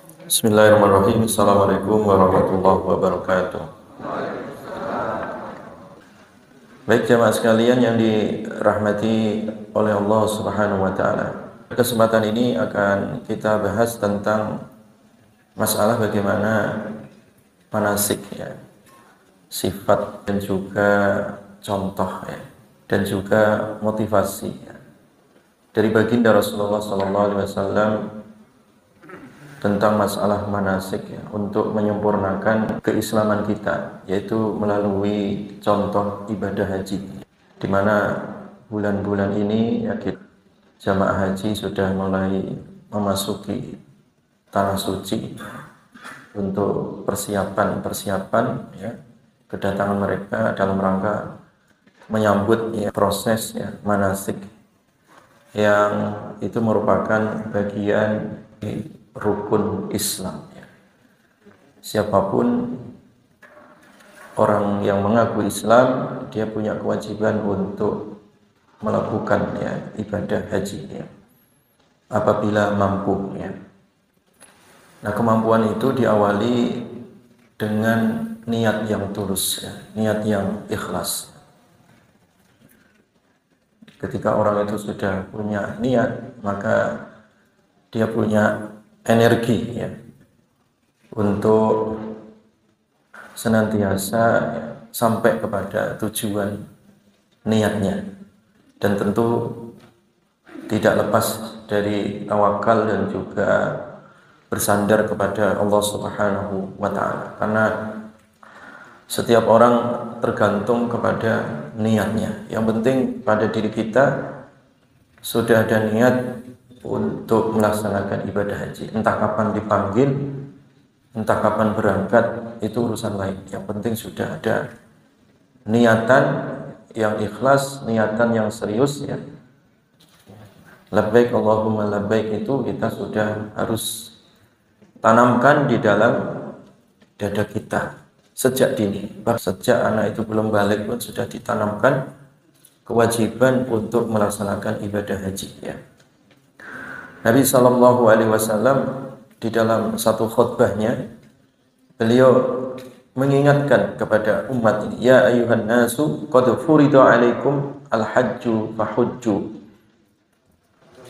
Bismillahirrahmanirrahim. Assalamualaikum warahmatullahi wabarakatuh. Baik jamaah sekalian yang dirahmati oleh Allah Subhanahu wa taala. Kesempatan ini akan kita bahas tentang masalah bagaimana manasik ya, sifat dan juga contoh ya, dan juga motivasi ya. Dari baginda Rasulullah sallallahu alaihi wasallam tentang masalah manasik ya, untuk menyempurnakan keislaman kita, yaitu melalui contoh ibadah haji, di mana bulan-bulan ini ya, jamaah haji sudah mulai memasuki tanah suci untuk persiapan ya, kedatangan mereka dalam rangka menyambut ya, proses ya, manasik yang itu merupakan bagian rukun Islam ya. Siapapun orang yang mengaku Islam, dia punya kewajiban untuk melakukan ya, ibadah haji ya, apabila mampu ya. Nah, kemampuan itu diawali dengan niat yang tulus ya, niat yang ikhlas. Ketika orang itu sudah punya niat, maka dia punya energi ya, untuk senantiasa ya, sampai kepada tujuan niatnya, dan tentu tidak lepas dari tawakal dan juga bersandar kepada Allah Subhanahu wa taala, karena setiap orang tergantung kepada niatnya. Yang penting pada diri kita sudah ada niat untuk melaksanakan ibadah haji. Entah kapan dipanggil, entah kapan berangkat, itu urusan lain. Yang penting sudah ada niatan yang ikhlas, niatan yang serius ya. Labbaik Allahumma labbaik itu kita sudah harus tanamkan di dalam dada kita sejak dini. Sejak anak itu belum balik pun sudah ditanamkan kewajiban untuk melaksanakan ibadah haji ya. Nabi Shallallahu Alaihi Wasallam di dalam satu khutbahnya, beliau mengingatkan kepada umat ini, ya ayuhan nasu qad furida alaikum al-hajju fahujju.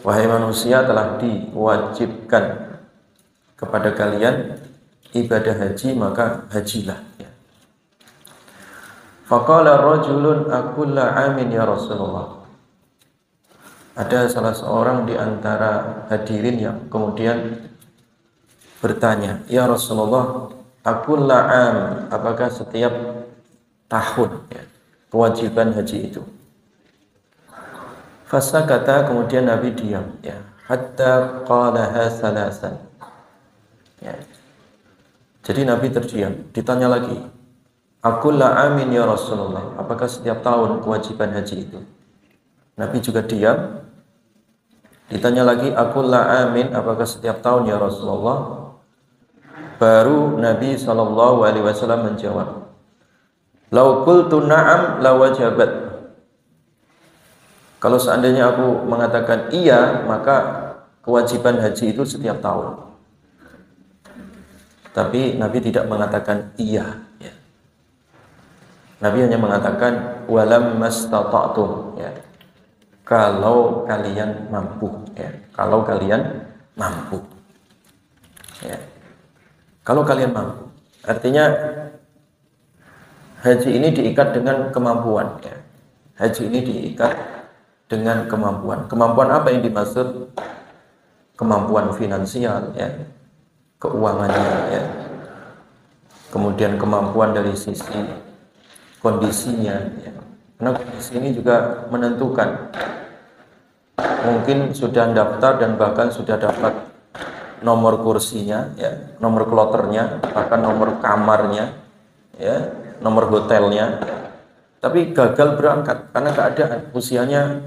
Wahai manusia, telah diwajibkan kepada kalian ibadah haji, maka hajilah ya. Faqala rajulun akulla amin ya Rasulullah. Ada salah seorang di antara hadirin yang kemudian bertanya, ya Rasulullah, akulla am, apakah setiap tahun ya, kewajiban haji itu? Fasakata, kemudian Nabi diam ya, hatta qalaha salasan ya. Jadi Nabi terdiam, ditanya lagi, akulla amin ya Rasulullah, apakah setiap tahun kewajiban haji itu? Nabi juga diam. Ditanya lagi, akulla amin, apakah setiap tahun ya Rasulullah? Baru Nabi SAW menjawab, lau qultu na'am la wajabat. Kalau seandainya aku mengatakan iya, maka kewajiban haji itu setiap tahun. Tapi Nabi tidak mengatakan iya ya. Nabi hanya mengatakan walam mastata'tum ya, kalau kalian mampu ya, kalau kalian mampu ya, kalau kalian mampu. Artinya haji ini diikat dengan kemampuan ya. Haji ini diikat dengan kemampuan. Kemampuan apa yang dimaksud? Kemampuan finansial ya, keuangannya ya, kemudian kemampuan dari sisi kondisinya ya. Karena kondisi ini juga menentukan. Mungkin sudah daftar dan bahkan sudah dapat nomor kursinya ya, nomor kloternya, bahkan nomor kamarnya ya, nomor hotelnya, tapi gagal berangkat karena keadaan usianya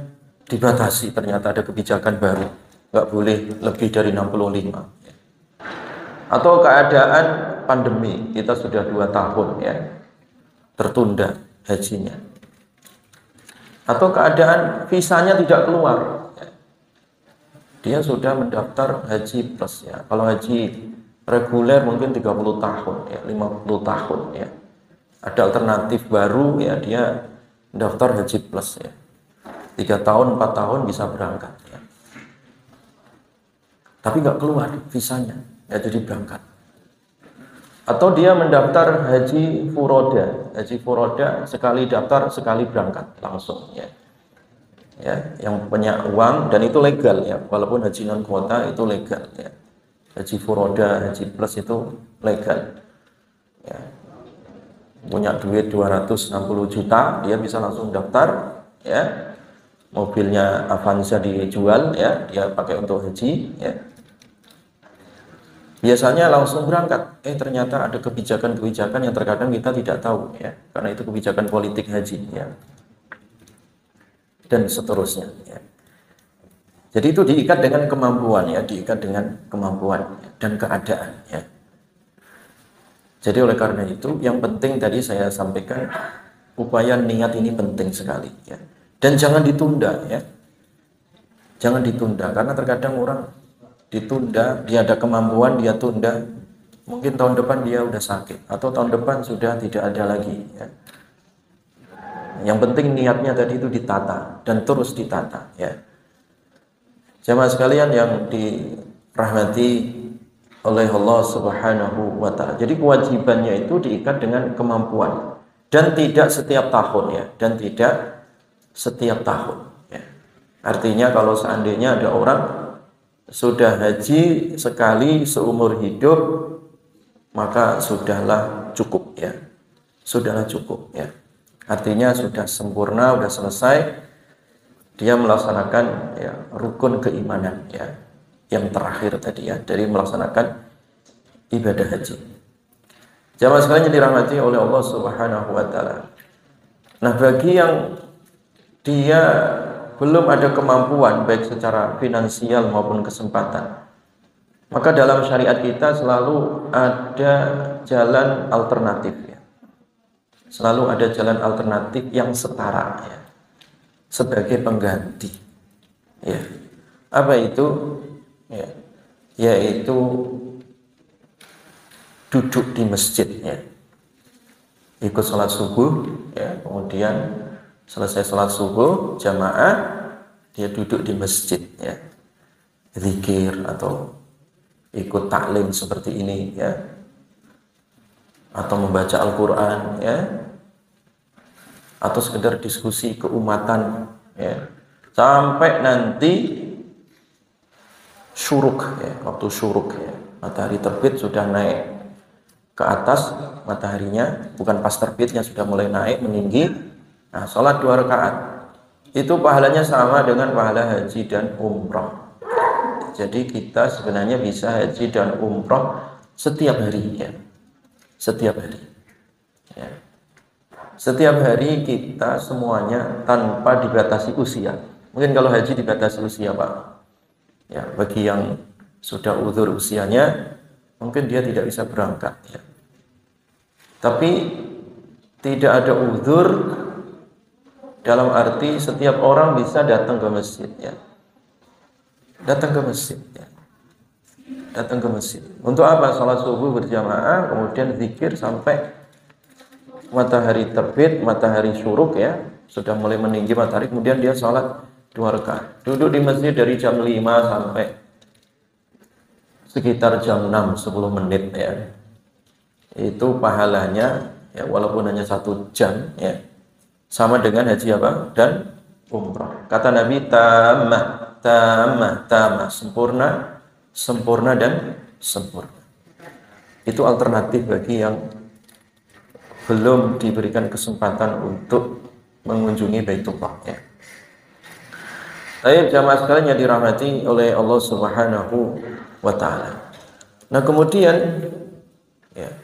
dibatasi. Ternyata ada kebijakan baru, nggak boleh lebih dari 65 ya. Atau keadaan pandemi, kita sudah 2 tahun ya, tertunda hajinya. Atau keadaan visanya tidak keluar ya. Dia sudah mendaftar haji plus ya. Kalau haji reguler mungkin 30 tahun ya, 50 tahun ya. Ada alternatif baru ya, dia daftar haji plus ya. 3 tahun, 4 tahun bisa berangkat ya. Tapi nggak keluar visanya, ya jadi berangkat. Atau dia mendaftar haji furoda. Haji furoda sekali daftar, sekali berangkat langsung ya. Ya, yang punya uang dan itu legal ya, walaupun haji non kuota itu legal ya. Haji furoda, haji plus itu legal ya. Punya duit 260 juta, dia bisa langsung daftar ya. Mobilnya Avanza dijual ya, dia pakai untuk haji ya. Biasanya langsung berangkat. Ternyata ada kebijakan-kebijakan yang terkadang kita tidak tahu ya, karena itu kebijakan politik haji ya. Dan seterusnya ya. Jadi itu diikat dengan kemampuan ya, diikat dengan kemampuan ya, dan keadaan ya. Jadi oleh karena itu yang penting tadi saya sampaikan, upaya niat ini penting sekali ya. Dan jangan ditunda ya. Jangan ditunda, karena terkadang orang ditunda, dia ada kemampuan dia tunda, mungkin tahun depan dia udah sakit atau tahun depan sudah tidak ada lagi ya. Yang penting niatnya tadi itu ditata dan terus ditata ya. Jamaah sekalian yang dirahmati oleh Allah Subhanahu wa taala. Jadi kewajibannya itu diikat dengan kemampuan dan tidak setiap tahun ya, dan tidak setiap tahun ya. Artinya kalau seandainya ada orang sudah haji sekali seumur hidup, maka sudahlah cukup ya. Sudahlah cukup ya. Artinya sudah sempurna, sudah selesai. Dia melaksanakan ya, rukun keimanan ya, yang terakhir tadi ya, dari melaksanakan ibadah haji. Jamaah sekalian yang dirahmati oleh Allah Subhanahu wa taala. Nah, bagi yang dia belum ada kemampuan baik secara finansial maupun kesempatan, maka dalam syariat kita selalu ada jalan alternatif ya. Selalu ada jalan alternatif yang setara ya, sebagai pengganti ya. Apa itu ya? Yaitu duduk di masjid ya, ikut sholat subuh ya, kemudian selesai sholat subuh jamaah, dia duduk di masjid ya, zikir atau ikut taklim seperti ini ya, atau membaca Al-Quran ya, atau sekedar diskusi keumatan ya, sampai nanti syuruk ya, waktu syuruk ya, matahari terbit sudah naik ke atas mataharinya, bukan pas terbitnya, sudah mulai naik meninggi. Nah, sholat 2 rakaat itu pahalanya sama dengan pahala haji dan umroh. Jadi kita sebenarnya bisa haji dan umroh setiap hari ya, setiap hari ya. Setiap hari kita semuanya tanpa dibatasi usia. Mungkin kalau haji dibatasi usia Pak ya, bagi yang sudah uzur usianya mungkin dia tidak bisa berangkat ya. Tapi tidak ada uzur dalam arti setiap orang bisa datang ke masjid ya. Datang ke masjid ya. Datang ke masjid. Untuk apa? Salat subuh berjamaah, kemudian zikir sampai matahari terbit, matahari syuruk ya, sudah mulai meninggi matahari, kemudian dia salat 2 rakaat. Duduk di masjid dari jam 5 sampai sekitar jam 6, 10 menit ya. Itu pahalanya ya, walaupun hanya 1 jam ya, sama dengan haji apa? Dan umrah. Kata Nabi, tamah, tamah, tamah, sempurna, sempurna dan sempurna. Itu alternatif bagi yang belum diberikan kesempatan untuk mengunjungi Baitullah ya. Baik jamaah sekalian yang dirahmati oleh Allah Subhanahu wa taala. Nah, kemudian ya,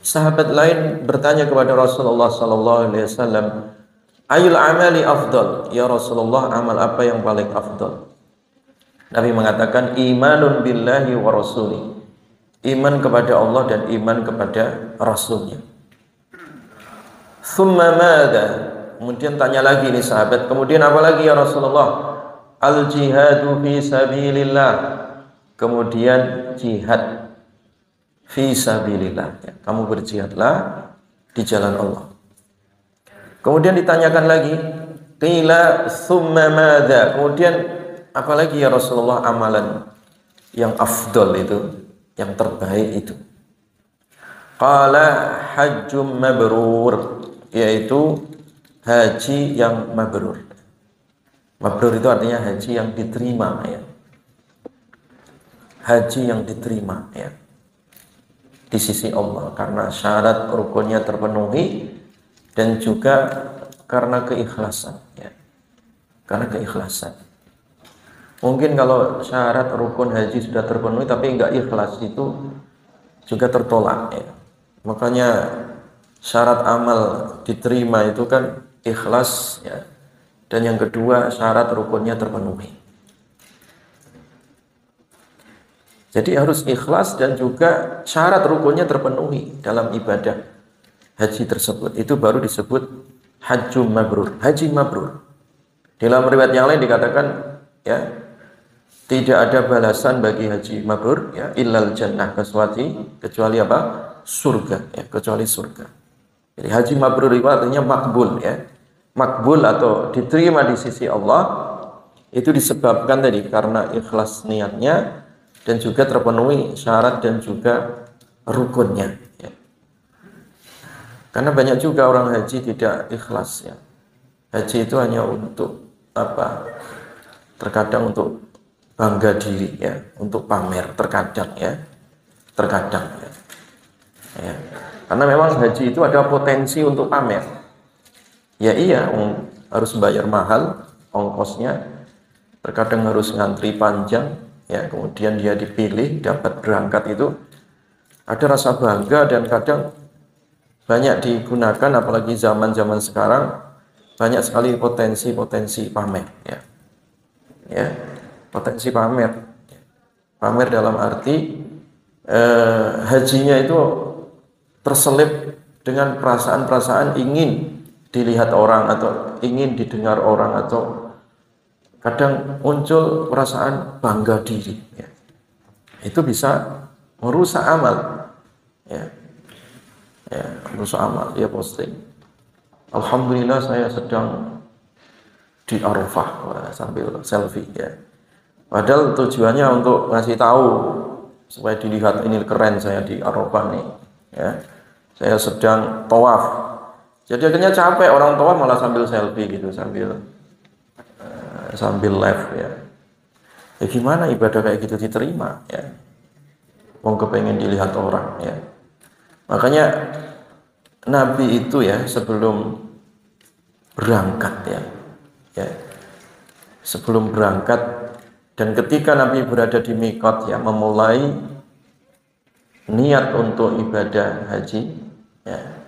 sahabat lain bertanya kepada Rasulullah sallallahu alaihi wasallam, "Ayul amali afdal?" Ya Rasulullah, amal apa yang paling afdal? Nabi mengatakan, "Imanun billahi wa rasuli." Iman kepada Allah dan iman kepada Rasulnya. Tsumma madza? Kemudian tanya lagi nih sahabat, kemudian apa lagi ya Rasulullah? Al-jihadu fi sabilillah. Kemudian jihad fi sabilillah, ya. Kamu berjihadlah di jalan Allah. Kemudian ditanyakan lagi, qila tsumma madza? Kemudian apalagi ya Rasulullah amalan yang afdol itu, yang terbaik itu? Qala hajjum mabrur, yaitu haji yang mabrur. Mabrur itu artinya haji yang diterima, ya. Haji yang diterima, ya, di sisi Allah karena syarat rukunnya terpenuhi dan juga karena keikhlasan, ya. Karena keikhlasan. Mungkin kalau syarat rukun haji sudah terpenuhi tapi enggak ikhlas, itu juga tertolak, ya. Makanya syarat amal diterima itu kan ikhlas, ya. Dan yang kedua syarat rukunnya terpenuhi. Jadi harus ikhlas dan juga syarat rukunnya terpenuhi dalam ibadah haji tersebut. Itu baru disebut hajjum mabrur, haji mabrur. Dalam riwayat yang lain dikatakan, ya, tidak ada balasan bagi haji mabrur, ya, illal jannah, kecuali apa? Surga, ya, kecuali surga. Jadi haji mabrur itu artinya makbul, ya. Makbul atau diterima di sisi Allah itu disebabkan tadi karena ikhlas niatnya dan juga terpenuhi syarat dan juga rukunnya, ya. Karena banyak juga orang haji tidak ikhlas, ya. Haji itu hanya untuk apa? Terkadang untuk bangga diri, ya, untuk pamer, terkadang, ya. Terkadang, ya. Ya. Karena memang haji itu ada potensi untuk pamer. Ya iya, harus bayar mahal ongkosnya, terkadang harus ngantri panjang, ya, kemudian dia dipilih dapat berangkat, itu ada rasa bangga dan kadang banyak digunakan, apalagi zaman-zaman sekarang banyak sekali potensi pamer, ya. Ya, potensi pamer. Pamer dalam arti hajinya itu terselip dengan perasaan-perasaan ingin dilihat orang atau ingin didengar orang, atau kadang muncul perasaan bangga diri, ya. Itu bisa merusak amal, ya. Ya, merusak amal. Dia posting, alhamdulillah saya sedang di Arafah, sambil selfie, ya. Padahal tujuannya untuk ngasih tahu supaya dilihat, ini keren saya di Arafah nih, ya. Saya sedang tawaf. Jadi akhirnya capek orang tua malah sambil selfie gitu, sambil live, ya. Ya gimana ibadah kayak gitu diterima, ya? Mau kepengen dilihat orang, ya. Makanya Nabi itu, ya, sebelum berangkat, ya, sebelum berangkat dan ketika Nabi berada di mikot, ya, memulai niat untuk ibadah haji, ya.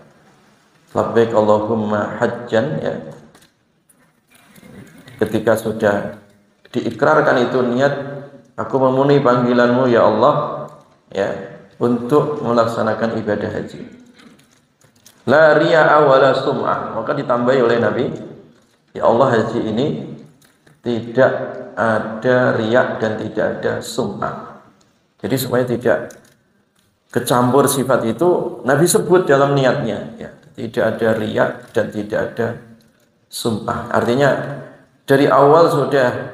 Labbaik Allahumma hajjan, ya. Ketika sudah diikrarkan itu niat, aku memenuhi panggilanmu ya Allah, ya, untuk melaksanakan ibadah haji. La riya'a wala sum'ah. Maka ditambahi oleh Nabi, ya Allah, haji ini tidak ada riya dan tidak ada sum'ah. Jadi supaya tidak kecampur sifat itu, Nabi sebut dalam niatnya, ya. Tidak ada riya dan tidak ada sumpah. Artinya dari awal sudah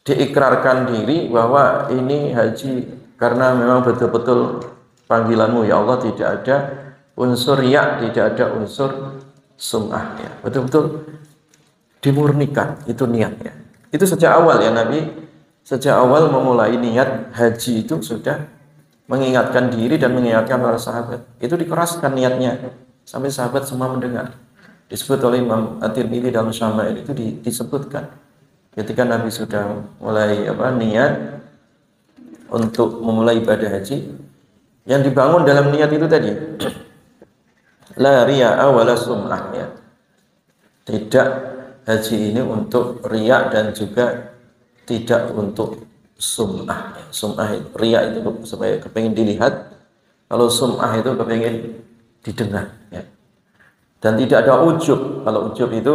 diikrarkan diri bahwa ini haji karena memang betul-betul panggilanmu ya Allah, tidak ada unsur riya, tidak ada unsur sum'ah, ya. Betul-betul dimurnikan itu niatnya. Itu sejak awal, ya, Nabi sejak awal memulai niat haji itu sudah mengingatkan diri dan mengingatkan para sahabat. Itu dikeraskan niatnya sampai sahabat semua mendengar. Disebut oleh Imam At-Tirmidzi dalam Syama'il, itu disebutkan ketika Nabi sudah mulai niat untuk memulai ibadah haji, yang dibangun dalam niat itu tadi la riya'a wala sum'ah, ya. Tidak haji ini untuk riya dan juga tidak untuk sum'ah. Sum'ah itu, riya itu supaya kepengen dilihat, kalau sum'ah itu kepengen didengar, ya. Dan tidak ada ujub. Kalau ujub itu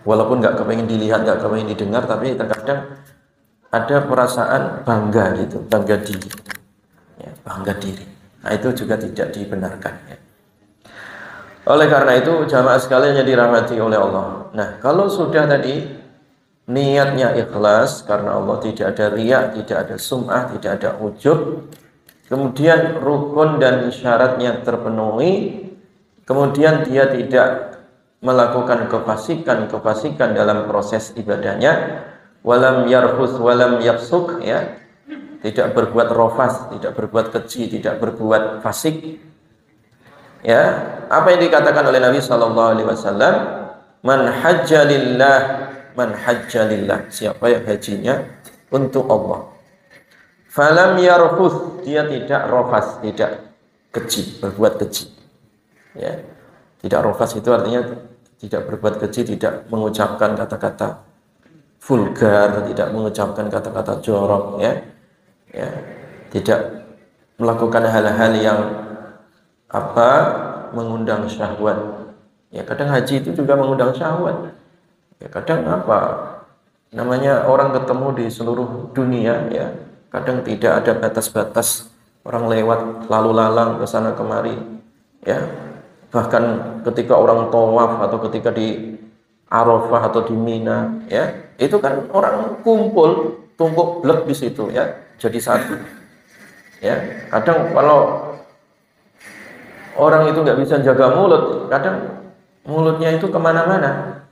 walaupun nggak kepengen dilihat, nggak kepengen didengar, tapi terkadang ada perasaan bangga gitu, bangga diri, ya. bangga diri. Nah, itu juga tidak dibenarkan ya. Oleh karena itu jamaah sekalian yang dirahmati oleh Allah. Nah, kalau sudah tadi niatnya ikhlas karena Allah, tidak ada riya, tidak ada sum'ah, tidak ada ujub, kemudian rukun dan syaratnya terpenuhi, kemudian dia tidak melakukan kefasikan dalam proses ibadahnya, walam yarfus walam yafsuk ya, tidak berbuat rofas, tidak berbuat keji, tidak berbuat fasik ya. Apa yang dikatakan oleh Nabi sallallahu alaihi wasallam, man hajja lillah, siapa yang hajinya untuk Allah, falam yarfus, dia tidak rofas, tidak keji, berbuat keji ya. Tidak rofas itu artinya tidak berbuat keji, tidak mengucapkan kata-kata vulgar, tidak mengucapkan kata-kata jorok ya, ya, tidak melakukan hal-hal yang mengundang syahwat ya. Kadang haji itu juga mengundang syahwat ya. Kadang namanya orang ketemu di seluruh dunia ya, kadang tidak ada batas-batas, orang lewat lalu lalang ke sana kemari ya. Bahkan ketika orang tawaf atau ketika di Arafah atau di Mina ya, itu kan orang kumpul tumpuk blek di situ ya, jadi satu ya. Kadang kalau orang itu nggak bisa jaga mulut, kadang mulutnya itu kemana-mana,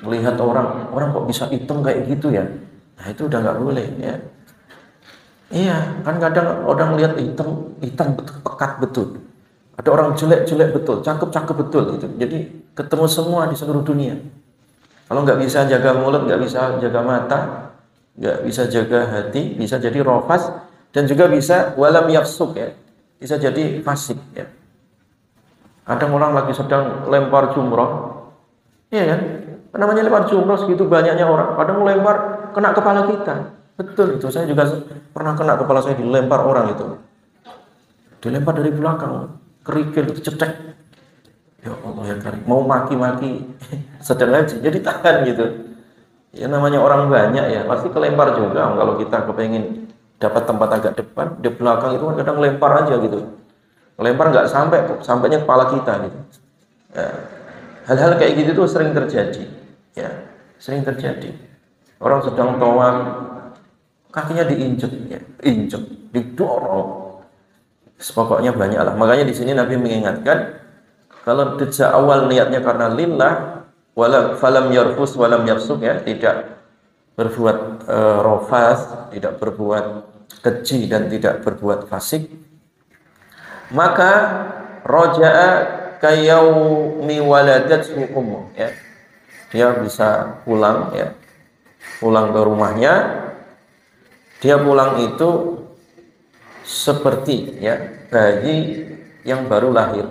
melihat orang kok bisa hitam kayak gitu ya. Nah, itu udah nggak boleh ya. Iya kan, kadang orang lihat hitam betul, pekat betul, ada orang jelek betul, cakep betul gitu. Jadi ketemu semua di seluruh dunia. Kalau nggak bisa jaga mulut, nggak bisa jaga mata, nggak bisa jaga hati, bisa jadi rofas, dan juga bisa walam yafsuk ya, bisa jadi fasik ya. Kadang orang lagi sedang lempar jumroh, iya kan? Namanya lempar jumroh, segitu banyaknya orang, kadang lempar kena kepala kita. Betul itu, saya juga pernah kena kepala saya, dilempar orang itu, dilempar dari belakang, kerikil itu cetek. Ya Allah ya Karim, mau maki-maki sedang ngaji, jadi tahan gitu. Ya namanya orang banyak ya, pasti kelempar juga. Kalau kita kepengen dapat tempat agak depan, di belakang itu kadang lempar aja gitu. Lempar nggak sampainya kepala kita gitu. Ya, hal-hal kayak gitu tuh sering terjadi ya, sering terjadi. Orang sedang tawaf, kakinya diinjek ya, didorong. Pokoknya banyak lah. Makanya di sini Nabi mengingatkan, kalau sejak awal niatnya karena lillah, falam yarfus walam yafsuk ya, tidak berbuat rofas, tidak berbuat keji, dan tidak berbuat fasik, maka roja'a kayaumi waladathu ummuh ya, dia bisa pulang ya, pulang ke rumahnya. Dia pulang itu seperti ya bayi yang baru lahir,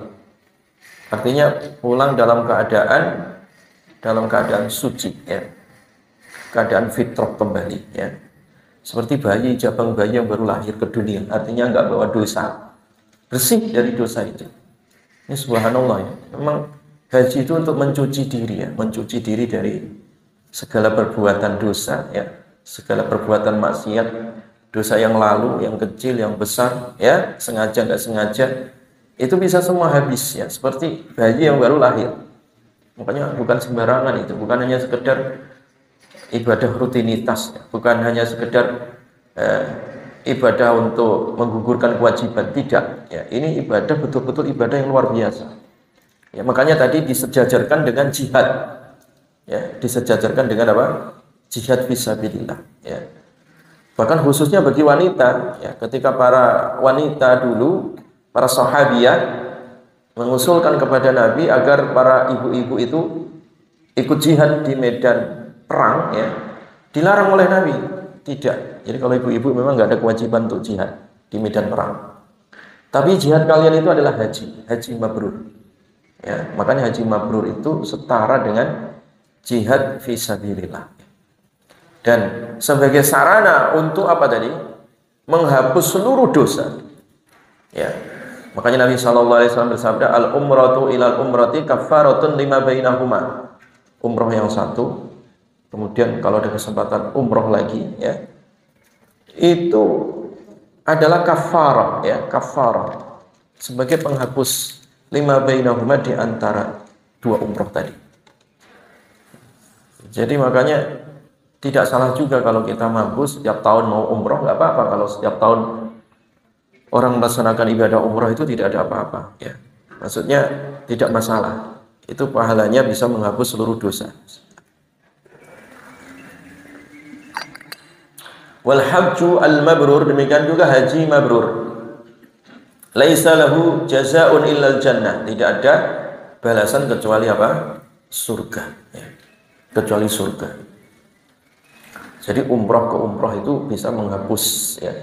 artinya pulang dalam keadaan suci ya, keadaan fitrah kembali ya, seperti bayi, jabang bayi yang baru lahir ke dunia, artinya nggak bawa dosa, bersih dari dosa itu. Ini subhanallah ya, memang haji itu untuk mencuci diri ya, mencuci diri dari segala perbuatan dosa ya, segala perbuatan maksiat, dosa yang lalu, yang kecil, yang besar ya, sengaja nggak sengaja, itu bisa semua habis ya, seperti bayi yang baru lahir. Makanya bukan sembarangan itu, bukan hanya sekedar ibadah rutinitas ya, bukan hanya sekedar ibadah untuk menggugurkan kewajiban, tidak ya, ini ibadah betul-betul ibadah yang luar biasa ya. Makanya tadi disejajarkan dengan jihad ya, disejajarkan dengan apa? Jihad fisabilillah ya. Bahkan khususnya bagi wanita ya, ketika para wanita dulu, para sahabiyah mengusulkan kepada Nabi agar para ibu-ibu itu ikut jihad di medan perang ya, dilarang oleh Nabi. Tidak. Jadi kalau ibu-ibu memang nggak ada kewajiban untuk jihad di medan perang. Tapi jihad kalian itu adalah haji mabrur. Ya, makanya haji mabrur itu setara dengan jihad fisabilillah. Dan sebagai sarana untuk apa tadi? Menghapus seluruh dosa. Ya. Makanya Nabi SAW bersabda, al-umratu ilal umrati kafaratun lima bainahuma. Umroh yang satu, kemudian kalau ada kesempatan umroh lagi ya, itu adalah kafarah, ya, kafarah sebagai penghapus lima bainahuma di antara dua umroh tadi. Jadi makanya tidak salah juga kalau kita mampu setiap tahun mau umroh, nggak apa-apa kalau setiap tahun orang melaksanakan ibadah umroh itu tidak ada apa-apa, ya. Maksudnya tidak masalah. Itu pahalanya bisa menghapus seluruh dosa. Wal hajju al mabrur, demikian juga haji mabrur. Laisa lahu jazaa'un illal jannah. Tidak ada balasan kecuali apa? Surga, ya. Kecuali surga. Jadi umroh ke umroh itu bisa menghapus, ya,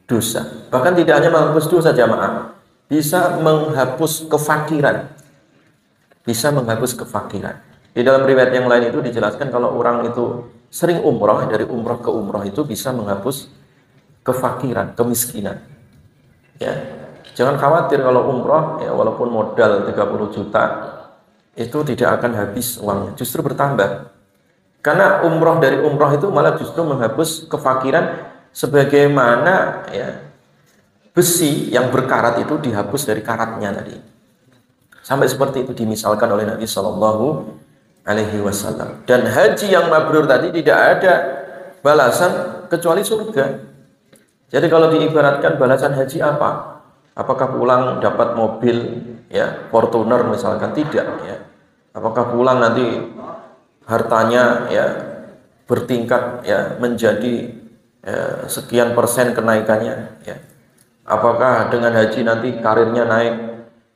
dosa. Bahkan tidak hanya menghapus dosa jamaah, bisa menghapus kefakiran. Bisa menghapus kefakiran. Di dalam riwayat yang lain itu dijelaskan kalau orang itu sering umroh, dari umroh ke umroh itu bisa menghapus kefakiran, kemiskinan. Ya, jangan khawatir kalau umroh, ya, walaupun modal 30 juta itu tidak akan habis uangnya, justru bertambah. Karena umroh dari umroh itu malah justru menghapus kefakiran, sebagaimana, ya, besi yang berkarat itu dihapus dari karatnya tadi. Sampai seperti itu dimisalkan oleh Nabi Shallallahu Alaihi Wasallam. Dan haji yang mabrur tadi tidak ada balasan kecuali surga. Jadi kalau diibaratkan balasan haji apa? Apakah pulang dapat mobil, ya, Fortuner misalkan? Tidak, ya. Apakah pulang nanti hartanya, ya, bertingkat, ya, menjadi, ya, sekian persen kenaikannya, ya. Apakah dengan haji nanti karirnya naik?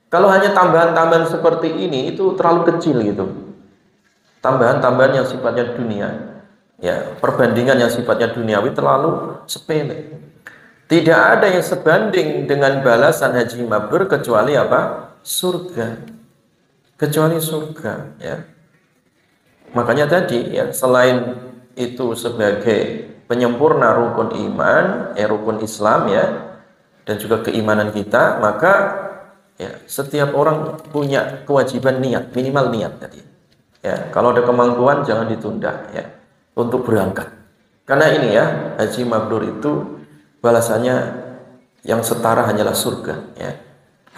Kalau hanya tambahan-tambahan seperti ini itu terlalu kecil gitu. Tambahan-tambahan yang sifatnya dunia, ya, perbandingan yang sifatnya duniawi terlalu sepele. Tidak ada yang sebanding dengan balasan haji mabrur kecuali apa? Surga. Kecuali surga, ya. Makanya tadi, ya, selain itu sebagai penyempurna rukun iman, rukun Islam, ya, dan juga keimanan kita, maka, ya, setiap orang punya kewajiban niat, minimal niat tadi. Ya, kalau ada kemampuan jangan ditunda, ya, untuk berangkat. Karena ini, ya, haji mabrur itu balasannya yang setara hanyalah surga, ya.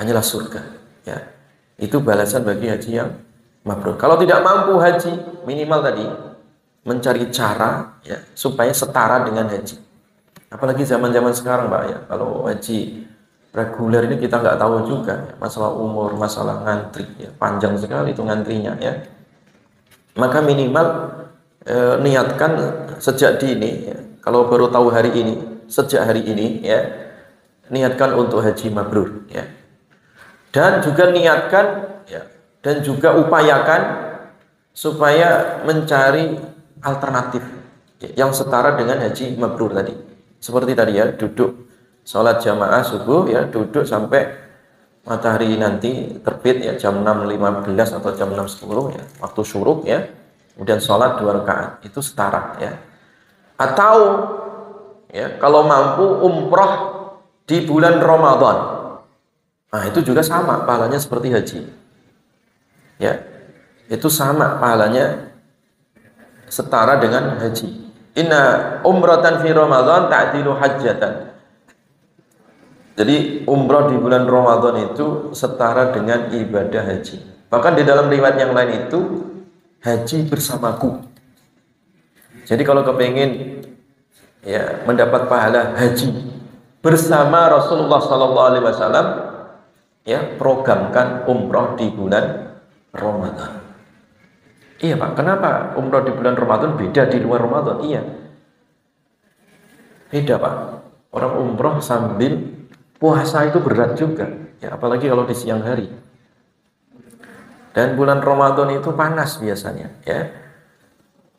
Hanyalah surga, ya. Itu balasan bagi haji yang mabrur. Kalau tidak mampu haji, minimal tadi mencari cara, ya, supaya setara dengan haji. Apalagi zaman-zaman sekarang, Pak, ya. Kalau haji reguler ini kita nggak tahu juga, ya, masalah umur, masalah ngantri, ya, panjang sekali itu ngantrinya, ya. Maka minimal niatkan sejak dini, ya. Kalau baru tahu hari ini, sejak hari ini, ya, niatkan untuk haji mabrur, ya. Dan juga niatkan, ya, dan juga upayakan supaya mencari alternatif, ya, yang setara dengan haji mabrur tadi. Seperti tadi, ya, duduk sholat jamaah subuh, ya, duduk sampai matahari nanti terbit, ya, jam 6.15 atau jam 6.10, ya, waktu syuruk, ya, kemudian sholat 2 rakaat, itu setara, ya. Atau, ya, kalau mampu umroh di bulan Ramadan, nah itu juga sama pahalanya seperti haji, ya, itu sama pahalanya setara dengan haji. Inna umratan fi Ramadan ta'dilu hajjatan. Jadi umroh di bulan Ramadan itu setara dengan ibadah haji. Bahkan di dalam riwayat yang lain itu haji bersamaku. Jadi kalau kepingin, ya, mendapat pahala haji bersama Rasulullah SAW, ya, programkan umroh di bulan Ramadan. Iya, Pak, kenapa umroh di bulan Ramadan beda di luar Ramadan? Iya, beda, Pak. Orang umroh sambil puasa itu berat juga, ya, apalagi kalau di siang hari. Dan bulan Ramadan itu panas biasanya, ya,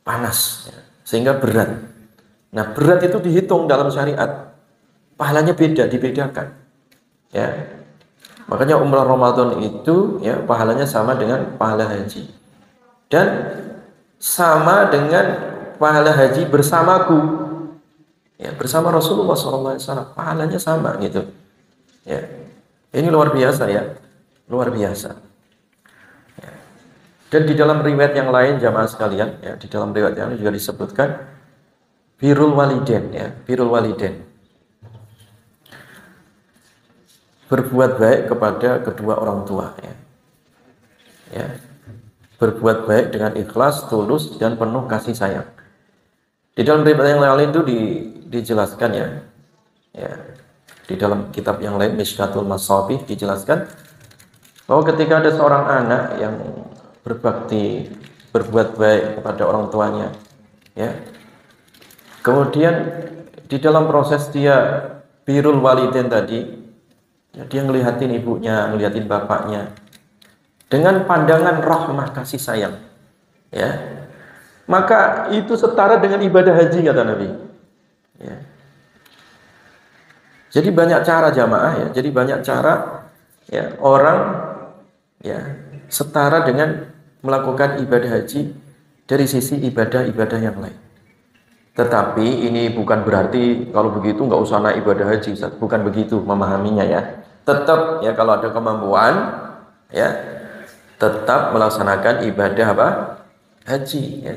panas, ya, sehingga berat. Nah, berat itu dihitung dalam syariat, pahalanya beda, dibedakan, ya. Makanya umrah Ramadan itu, ya, pahalanya sama dengan pahala haji dan sama dengan pahala haji bersamaku, ya, bersama Rasulullah SAW, pahalanya sama gitu, ya. Ini luar biasa, ya, luar biasa, ya. Dan di dalam riwayat yang lain jamaah sekalian, ya, di dalam riwayat yang lain juga disebutkan birrul walidain, ya, birrul walidain. berbuat baik kepada kedua orang tua, ya. Ya. Berbuat baik dengan ikhlas, tulus, dan penuh kasih sayang. Di dalam riwayat yang lain itu dijelaskan, ya. Ya. Di dalam kitab yang lain, Mishkatul Masabih, dijelaskan bahwa ketika ada seorang anak yang berbakti, berbuat baik kepada orang tuanya, ya, kemudian di dalam proses dia birrul walidain tadi, ya, dia ngelihatin ibunya, ngelihatin bapaknya dengan pandangan rahmah kasih sayang, ya, maka itu setara dengan ibadah haji, kata Nabi, ya. Jadi banyak cara jamaah, ya. Jadi banyak cara, ya, orang, ya, setara dengan melakukan ibadah haji dari sisi ibadah-ibadah yang lain. Tetapi ini bukan berarti kalau begitu nggak usah naik ibadah haji, Ustaz. Bukan begitu memahaminya, ya. Tetap, ya, kalau ada kemampuan, ya, tetap melaksanakan ibadah apa? Haji, ya.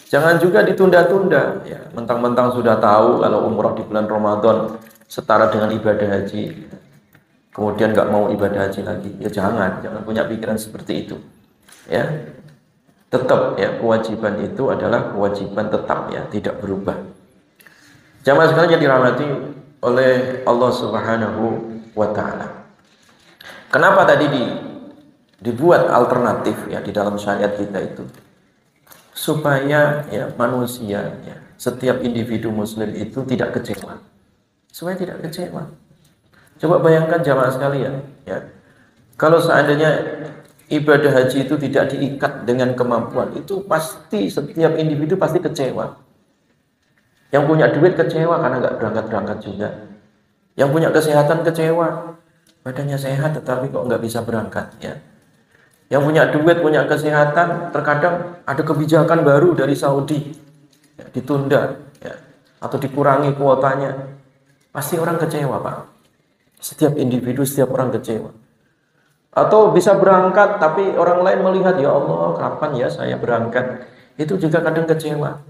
Jangan juga ditunda-tunda, ya. Mentang-mentang sudah tahu kalau umrah di bulan Ramadan setara dengan ibadah haji, kemudian nggak mau ibadah haji lagi, ya jangan punya pikiran seperti itu, ya. Tetap, ya, kewajiban itu adalah kewajiban tetap, ya, tidak berubah. Jamaah sekalian yang dirahmati oleh Allah Subhanahu wa Ta'ala. Kenapa tadi dibuat alternatif, ya, di dalam syariat kita itu? Supaya, ya, manusia, ya, setiap individu muslim itu tidak kecewa. Supaya tidak kecewa. Coba bayangkan jamaah sekalian, ya, kalau seandainya ibadah haji itu tidak diikat dengan kemampuan, itu pasti setiap individu pasti kecewa. Yang punya duit kecewa karena nggak berangkat-berangkat juga. Yang punya kesehatan kecewa, badannya sehat tetapi kok nggak bisa berangkat, ya. Yang punya duit, punya kesehatan, terkadang ada kebijakan baru dari Saudi, ya, ditunda, ya, atau dikurangi kuotanya, pasti orang kecewa, Pak. Setiap individu, setiap orang kecewa. Atau bisa berangkat tapi orang lain melihat, ya Allah, kapan ya saya berangkat? Itu juga kadang kecewa.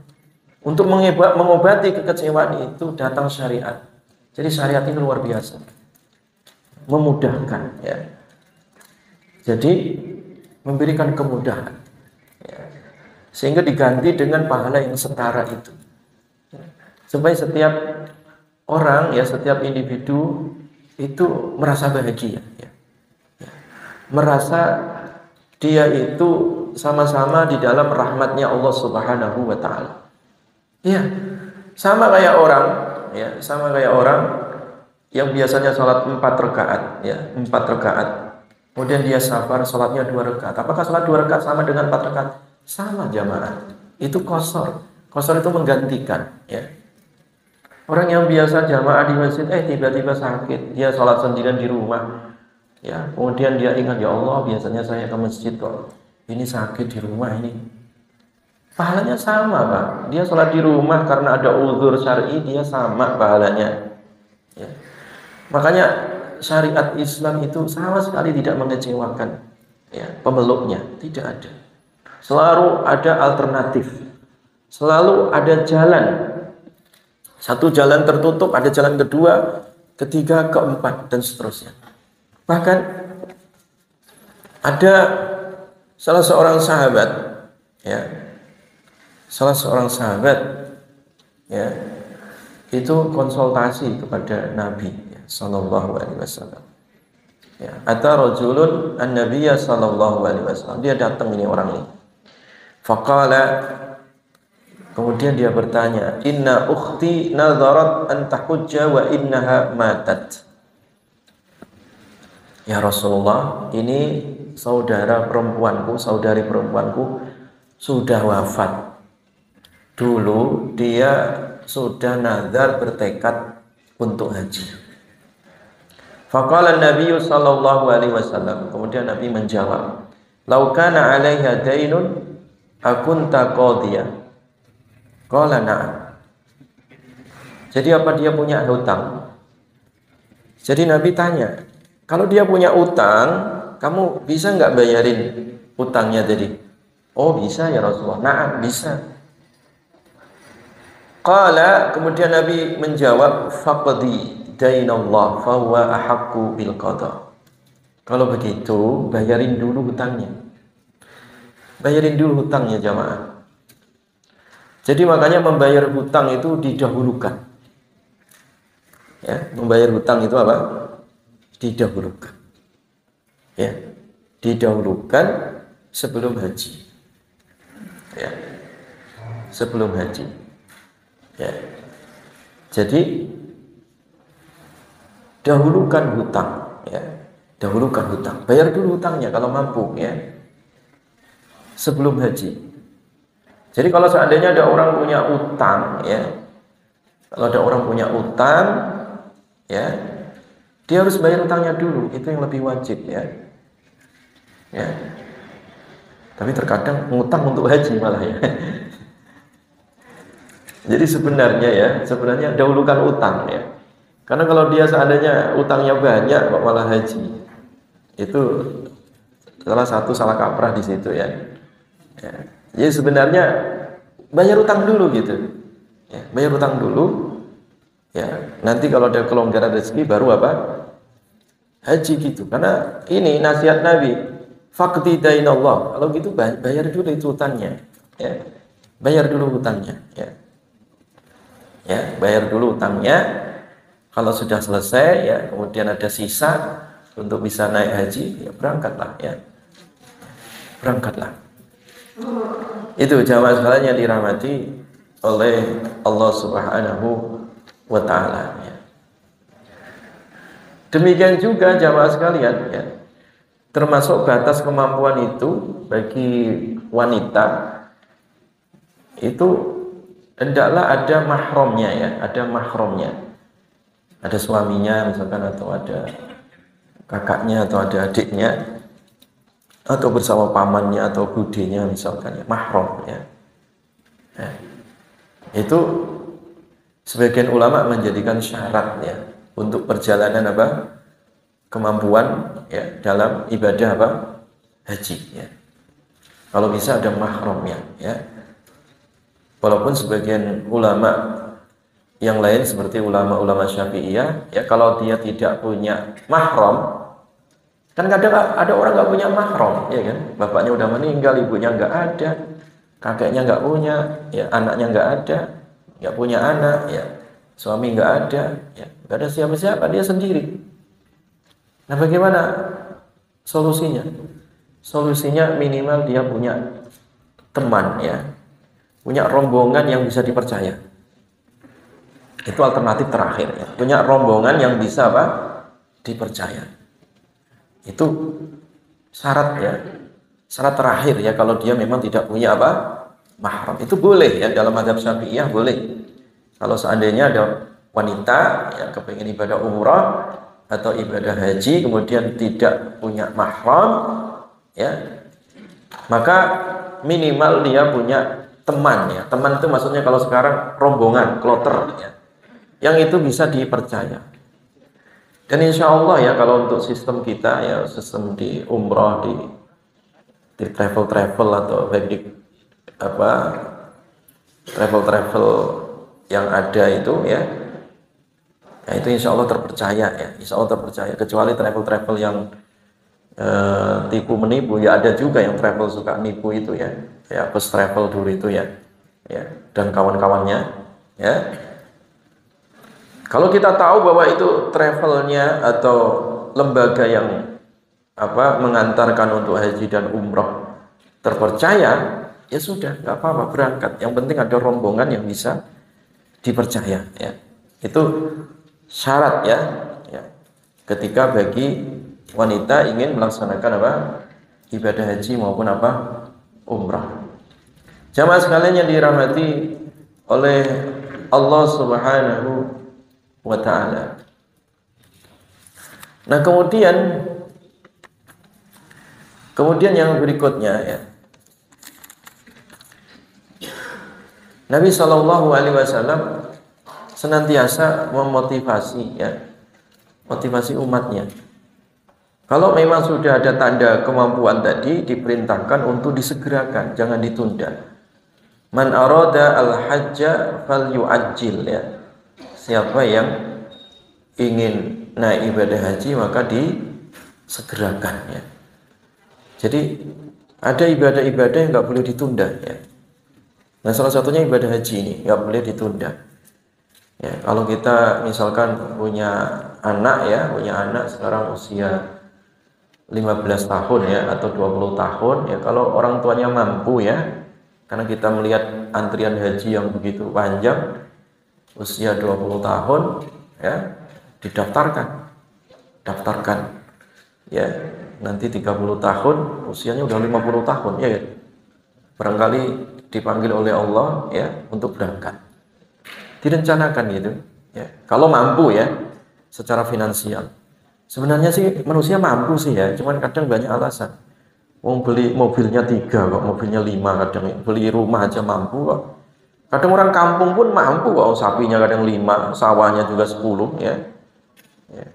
Untuk mengobati kekecewaan itu datang syariat. Jadi syariat ini luar biasa, memudahkan, ya. Jadi memberikan kemudahan, ya, sehingga diganti dengan pahala yang setara itu, ya. Supaya setiap orang, ya, setiap individu itu merasa bahagia, ya. Merasa dia itu sama-sama di dalam rahmatnya Allah Subhanahu wa Ta'ala. Ya, sama kayak orang, ya, sama kayak orang yang biasanya sholat 4 rakaat, ya, 4 rakaat. Kemudian dia sabar sholatnya 2 rakaat. Apakah sholat 2 rakaat sama dengan 4 rakaat? Sama, jamaah. Itu qashar. Qashar itu menggantikan, ya. Orang yang biasa jamaah di masjid, tiba-tiba sakit, dia sholat sendirian di rumah. Ya, kemudian dia ingat, ya Allah, biasanya saya ke masjid kok ini sakit di rumah ini. Pahalanya sama, Pak. Dia sholat di rumah karena ada uzur syar'i, dia sama pahalanya, ya. Makanya syariat Islam itu sama sekali tidak mengecewakan, ya, pemeluknya, tidak ada. Selalu ada alternatif, selalu ada jalan. Satu jalan tertutup, ada jalan kedua, ketiga, keempat, dan seterusnya. Bahkan ada salah seorang sahabat, ya, ya, itu konsultasi kepada Nabi, ya, Sallallahu Alaihi Wasallam. Ya, ata rajulun an-nabiyya Sallallahu Alaihi Wasallam. Dia datang, ini orang ini. Faqala, kemudian dia bertanya, inna ukhti nadharat an tahujja wa innaha matat. Ya Rasulullah, ini saudari perempuanku sudah wafat. Dulu dia sudah nazar bertekad untuk haji. Faqala Nabi sallallahu alaihi wasallam, kemudian Nabi menjawab, "Lau kana 'alaiha dainun akunta qadiyah." Qala na'am. Jadi apa dia punya hutang? Jadi Nabi tanya, kalau dia punya utang, kamu bisa nggak bayarin utangnya tadi? Oh bisa ya Rasulullah. Na'am, bisa. Qala, kemudian Nabi menjawab, faqdi, dainallah fa huwa ahaqqu bil qada. Kalau begitu, bayarin dulu hutangnya. Bayarin dulu hutangnya jamaah. Jadi makanya membayar hutang itu didahulukan. Ya, membayar hutang itu apa? Didahulukan. Ya, didahulukan sebelum haji. Ya, sebelum haji. Ya. Jadi dahulukan hutang, ya. Dahulukan hutang. Bayar dulu hutangnya kalau mampu, ya. Sebelum haji. Jadi kalau seandainya ada orang punya utang, ya. Kalau ada orang punya utang, ya, dia harus bayar utangnya dulu. Itu yang lebih wajib, ya. Ya. Tapi terkadang ngutang untuk haji malah, ya. Jadi sebenarnya dahulukan utang, ya. Karena kalau dia seandainya utangnya banyak kok malah haji, itu salah kaprah di situ, ya. Ya. Jadi sebenarnya bayar utang dulu gitu, ya. Bayar utang dulu, ya. Nanti kalau ada kelonggaran rezeki baru apa? Haji gitu. Karena ini nasihat Nabi, faqdi dainallah. Kalau gitu bayar dulu itu utangnya, ya. Bayar dulu hutangnya, ya. Ya, bayar dulu utangnya. Kalau sudah selesai, ya, kemudian ada sisa untuk bisa naik haji, ya berangkatlah, ya. Berangkatlah. Itu jamaah sekalian yang dirahmati oleh Allah Subhanahu wa taala, ya. Demikian juga jamaah sekalian, ya. Termasuk batas kemampuan itu bagi wanita itu hendaklah ada mahramnya, ya, ada mahramnya. Ada suaminya misalkan, atau ada kakaknya, atau ada adiknya, atau bersama pamannya atau budenya misalkan, ya, mahram, ya. Nah, itu sebagian ulama menjadikan syarat, ya, untuk perjalanan apa? Kemampuan, ya, dalam ibadah apa? Haji, ya. Kalau bisa ada mahramnya, ya. Walaupun sebagian ulama yang lain seperti ulama-ulama Syafi'iyah, ya, kalau dia tidak punya mahram, kan kadang ada orang nggak punya mahram, ya kan, bapaknya udah meninggal, ibunya nggak ada, kakeknya nggak punya, ya, anaknya nggak ada, nggak punya anak, ya, suami nggak ada, ya, nggak ada siapa-siapa, dia sendiri. Nah, bagaimana solusinya? Solusinya minimal dia punya teman, ya, punya rombongan yang bisa dipercaya. Itu alternatif terakhir, ya. Punya rombongan yang bisa apa? Dipercaya. Itu syarat, ya. Syarat terakhir, ya, kalau dia memang tidak punya apa? Mahram. Itu boleh, ya, dalam mazhab Syafi'iyah boleh. Kalau seandainya ada wanita yang kepingin ibadah umrah atau ibadah haji kemudian tidak punya mahram, ya, maka minimal dia punya teman, ya. Teman itu maksudnya kalau sekarang rombongan, kloter, ya, yang itu bisa dipercaya. Dan insya Allah, ya, kalau untuk sistem kita, ya, sistem di umrah, di travel atau baik di apa travel yang ada itu, ya, ya, itu insya Allah terpercaya, ya, insya Allah terpercaya. Kecuali travel yang tipu menipu, ya, ada juga yang travel suka nipu itu, ya, ya, First Travel dulu itu, ya, ya, dan kawan-kawannya, ya. Kalau kita tahu bahwa itu travelnya atau lembaga yang apa mengantarkan untuk haji dan umroh terpercaya, ya sudah, nggak apa-apa, berangkat. Yang penting ada rombongan yang bisa dipercaya, ya. Itu syarat, ya, ya. Ketika bagi wanita ingin melaksanakan apa? Ibadah haji maupun apa? Umrah. Jamaah sekalian yang dirahmati oleh Allah Subhanahu wa ta'ala. Nah, kemudian yang berikutnya, ya, Nabi Shallallahu Alaihi Wasallam senantiasa memotivasi, ya, motivasi umatnya. Kalau memang sudah ada tanda kemampuan tadi, diperintahkan untuk disegerakan, jangan ditunda. Man arada al-hajja falyu'ajjil, ya. Siapa yang ingin naik ibadah haji maka disegerakan ya. Jadi ada ibadah-ibadah yang nggak boleh ditunda ya. Nah salah satunya ibadah haji ini nggak boleh ditunda. Ya, kalau kita misalkan punya anak sekarang usia 15 tahun ya atau 20 tahun ya, kalau orang tuanya mampu ya, karena kita melihat antrian haji yang begitu panjang, usia 20 tahun ya daftarkan ya, nanti 30 tahun usianya udah 50 tahun ya, barangkali dipanggil oleh Allah ya untuk berangkat, direncanakan gitu ya, kalau mampu ya secara finansial. Sebenarnya sih manusia mampu sih ya, cuman kadang banyak alasan. Mau beli mobilnya 3 kok, mobilnya 5 kadang, beli rumah aja mampu kok. Kadang orang kampung pun mampu kok, sapinya kadang 5, sawahnya juga 10 ya. Ya.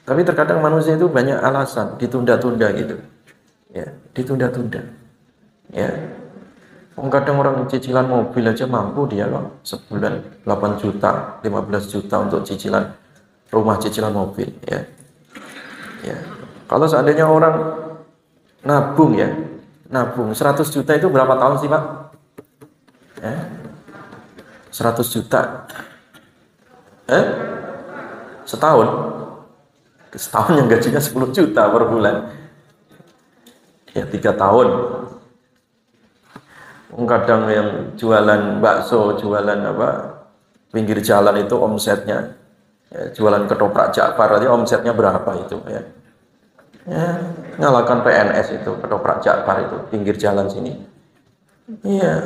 Tapi terkadang manusia itu banyak alasan, ditunda-tunda gitu. Ya, ditunda-tunda. Ya. Kadang orang cicilan mobil aja mampu dia kok, sebulan 8 juta, 15 juta untuk cicilan rumah, cicilan mobil ya. Ya. Kalau seandainya orang nabung 100 juta itu berapa tahun sih Pak? Ya. 100 juta setahun yang gajinya 10 juta per bulan ya, 3 tahun. Kadang yang jualan bakso, jualan pinggir jalan itu omsetnya ya, jualan ketoprak Jakfar aja omsetnya berapa itu ya, ngalahkan PNS itu, ketoprak Jakfar itu pinggir jalan sini iya,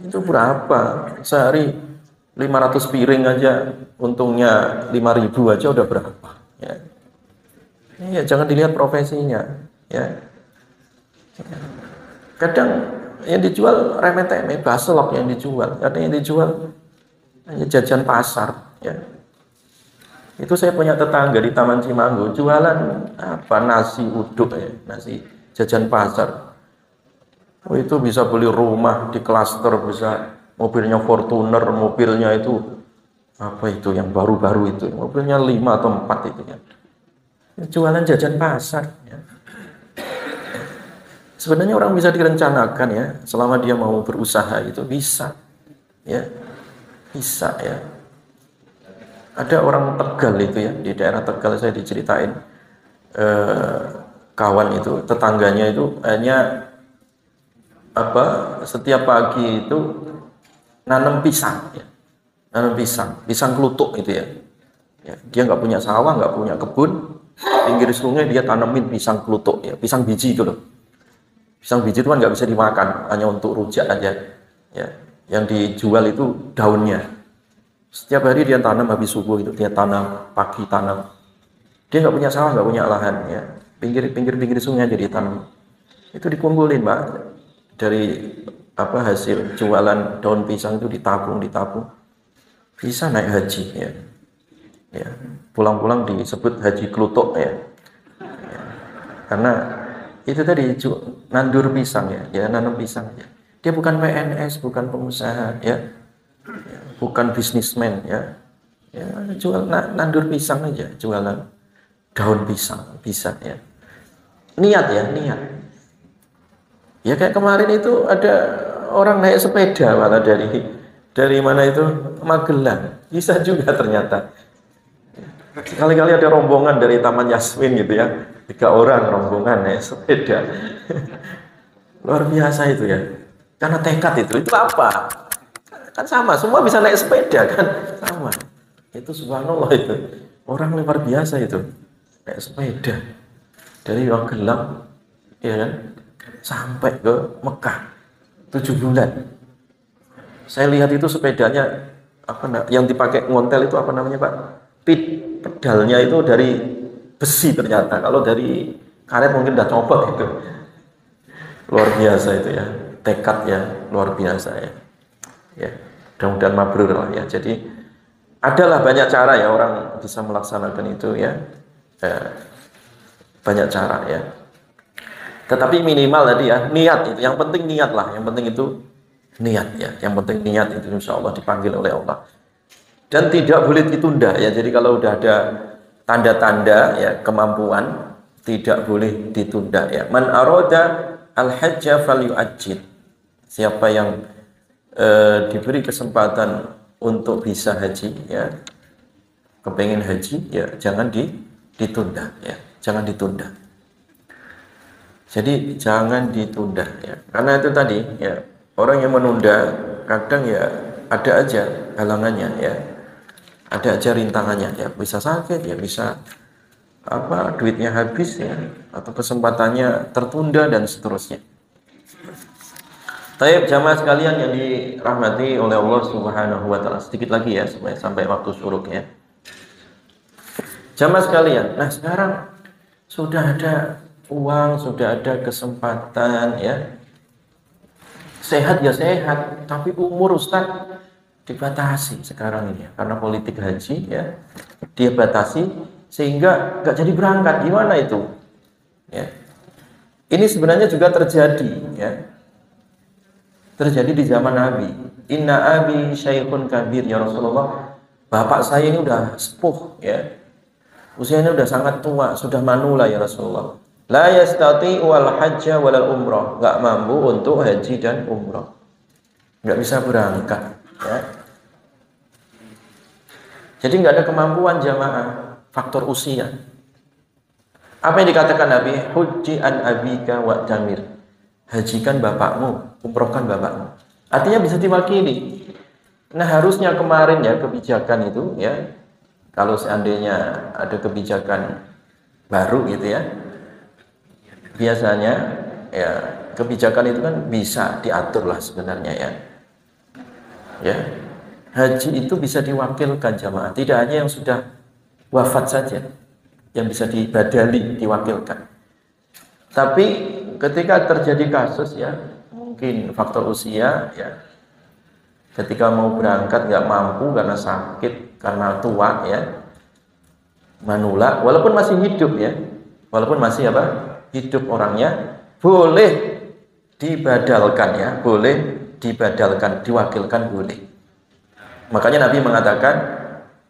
itu berapa sehari, 500 piring aja untungnya 5.000 aja udah berapa ya. Iya, jangan dilihat profesinya ya. Kadang yang dijual remeh-temeh, baselok yang dijual, kadang yang dijual hanya jajan pasar ya. Itu saya punya tetangga di Taman Cimanggu jualan nasi uduk ya, nasi jajan pasar. Itu bisa beli rumah di klaster, bisa mobilnya Fortuner, mobilnya itu itu yang baru-baru itu, mobilnya 5 atau 4 itu ya. Jualan jajan pasar ya. Sebenarnya orang bisa direncanakan ya, selama dia mau berusaha itu bisa ya. Bisa ya. Ada orang Tegal itu ya, di daerah Tegal saya diceritain kawan itu, tetangganya itu hanya setiap pagi itu nanam pisang ya. Nanam pisang kelutuk itu ya. Ya, dia nggak punya sawah, nggak punya kebun, pinggir sungai dia tanamin pisang kelutuk ya, pisang biji itu loh. Pisang biji itu kan nggak bisa dimakan, hanya untuk rujak aja ya. Yang dijual itu daunnya. Setiap hari dia tanam, habis subuh itu dia tanam, pagi tanam. Dia nggak punya sawah, nggak punya lahan ya, pinggir sungai aja dia tanam. Itu dikumpulin Pak, dari hasil jualan daun pisang itu ditabung, bisa naik haji ya. Ya, pulang-pulang disebut haji kelutuk ya. Ya. Karena itu tadi nandur pisang ya, nanam pisang ya. Dia bukan PNS, bukan pengusaha ya. Ya, bukan bisnismen ya. Ya, jual nandur pisang aja, jualan daun pisang bisa ya. Niat. Ya kayak kemarin itu ada orang naik sepeda malah dari mana itu, Magelang, bisa juga ternyata. Sekali-kali ada rombongan dari Taman Yasmin gitu ya, 3 orang rombongan naik sepeda. Luar biasa itu ya, karena tekad itu apa? Kan sama, semua bisa naik sepeda kan, sama. Itu subhanallah itu, orang luar biasa itu, naik sepeda dari Magelang, ya kan, sampai ke Mekah 7 bulan. Saya lihat itu sepedanya yang dipakai ngontel itu apa namanya Pak? Pedalnya itu dari besi ternyata. Kalau dari karet mungkin udah copot itu. Luar biasa itu ya, tekadnya luar biasa ya. Ya, mudah-mudahan mabrur lah ya. Jadi adalah banyak cara ya orang bisa melaksanakan itu ya. Banyak cara ya. Tetapi minimal tadi ya, niat itu. Yang penting niat lah, yang penting itu niat ya. Yang penting niat itu insya Allah dipanggil oleh Allah. Dan tidak boleh ditunda ya. Jadi kalau udah ada tanda-tanda ya kemampuan tidak boleh ditunda ya. Man arada al-hajja falyu'ajjil. Siapa yang diberi kesempatan untuk bisa haji ya, kepengen haji ya jangan ditunda ya, jangan ditunda. Jadi jangan ditunda ya. Karena itu tadi ya, orang yang menunda kadang ya ada aja halangannya ya. Ada aja rintangannya ya, bisa sakit ya, bisa apa duitnya habis ya, atau kesempatannya tertunda dan seterusnya. Taib jamaah sekalian yang dirahmati oleh Allah Subhanahu wa taala. Sedikit lagi ya sampai waktu syuruk ya. Jamaah sekalian, nah sekarang sudah ada uang, sudah ada kesempatan ya. Sehat ya sehat, tapi umur Ustaz dibatasi sekarang ini ya. Karena politik haji ya, dia batasi sehingga nggak jadi berangkat. Gimana itu? Ya. Ini sebenarnya juga terjadi ya. Terjadi di zaman Nabi. Inna abi syaikhun kabir ya Rasulullah. Bapak saya ini udah sepuh ya. Usianya udah sangat tua, sudah manula ya Rasulullah. La yastati wal hajja wal umrah, nggak mampu untuk haji dan umrah, nggak bisa berangkat ya. Jadi nggak ada kemampuan jamaah, faktor usia. Apa yang dikatakan Nabi? Hujji an abika wa tamir, hajikan bapakmu, umrohkan bapakmu. Artinya bisa diwakili. Nah harusnya kemarin ya kebijakan itu ya, kalau seandainya ada kebijakan baru gitu ya, biasanya ya kebijakan itu kan bisa diatur lah sebenarnya ya. Ya, haji itu bisa diwakilkan jamaah, tidak hanya yang sudah wafat saja yang bisa dibadali diwakilkan. Tapi ketika terjadi kasus ya, mungkin faktor usia ya, ketika mau berangkat nggak mampu karena sakit, karena tua ya, manula, walaupun masih hidup ya, walaupun masih apa? Hidup orangnya, boleh dibadalkan ya, boleh dibadalkan, diwakilkan boleh. Makanya Nabi mengatakan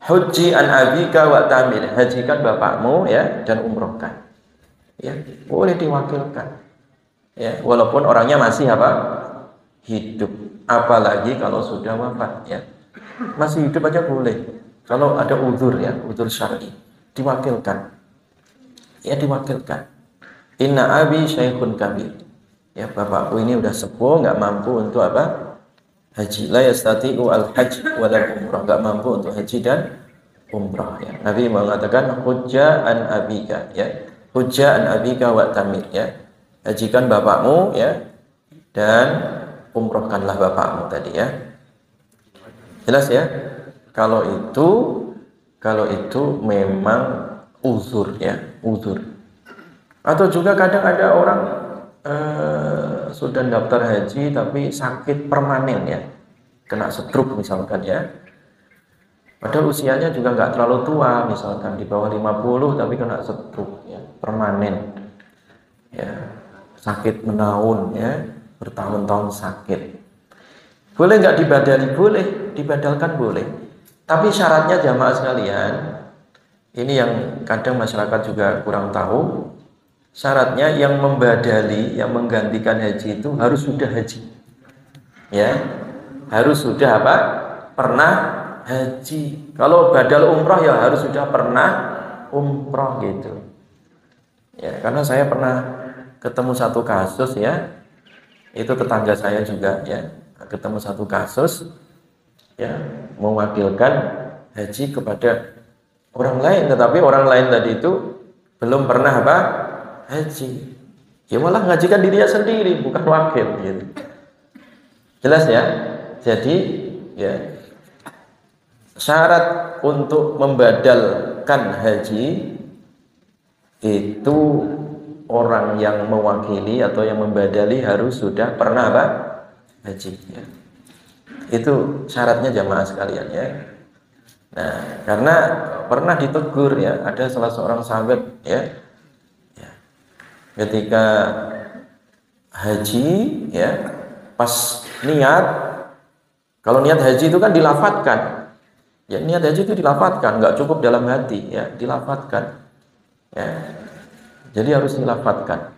hujji an abika wa tamir, hajikan bapakmu ya dan umrohkan ya, boleh diwakilkan ya, walaupun orangnya masih apa? Hidup. Apalagi kalau sudah wafat ya, masih hidup aja boleh. Kalau ada uzur ya, uzur syar'i, diwakilkan ya, diwakilkan. Inna abi syaikhun kabir. Ya, bapakku ini udah sepuh, nggak mampu untuk apa? Haji. La yastati'u al-hajj wal umrah, nggak mampu untuk haji dan umrah ya. Nabi mengatakan hujja an abika ya. Hujja an abika wa tamir ya. Hajikan bapakmu ya dan umrohkanlah bapakmu tadi ya. Jelas ya? Kalau itu memang uzur ya, uzur. Atau juga kadang ada orang sudah daftar haji tapi sakit permanen ya, kena stroke misalkan ya, padahal usianya juga nggak terlalu tua, misalkan di bawah 50 tapi kena stroke ya, permanen ya, sakit menaun ya, bertahun-tahun sakit. Boleh nggak dibadali? Boleh, dibadalkan boleh, tapi syaratnya jamaah sekalian, ini yang kadang masyarakat juga kurang tahu. Syaratnya yang membadali, yang menggantikan haji itu harus sudah haji ya, harus sudah apa? Pernah haji. Kalau badal umroh ya harus sudah pernah umroh gitu ya. Karena saya pernah ketemu satu kasus ya, itu tetangga saya juga ya, ketemu satu kasus ya, mewakilkan haji kepada orang lain, tetapi orang lain tadi itu belum pernah apa? Haji. Ya malah ngajikan dirinya sendiri, bukan wakil gitu. Jelas ya? Jadi ya, syarat untuk membadalkan haji itu orang yang mewakili atau yang membadali harus sudah pernah apa? Haji ya. Itu syaratnya jamaah sekalian ya. Nah, karena pernah ditegur ya, ada salah seorang sahabat ya, ketika haji ya, pas niat, kalau niat haji itu kan dilafatkan Ya, niat haji itu dilafadzkan, nggak cukup dalam hati, ya, dilafadzkan. Ya. Jadi harus dilafadzkan,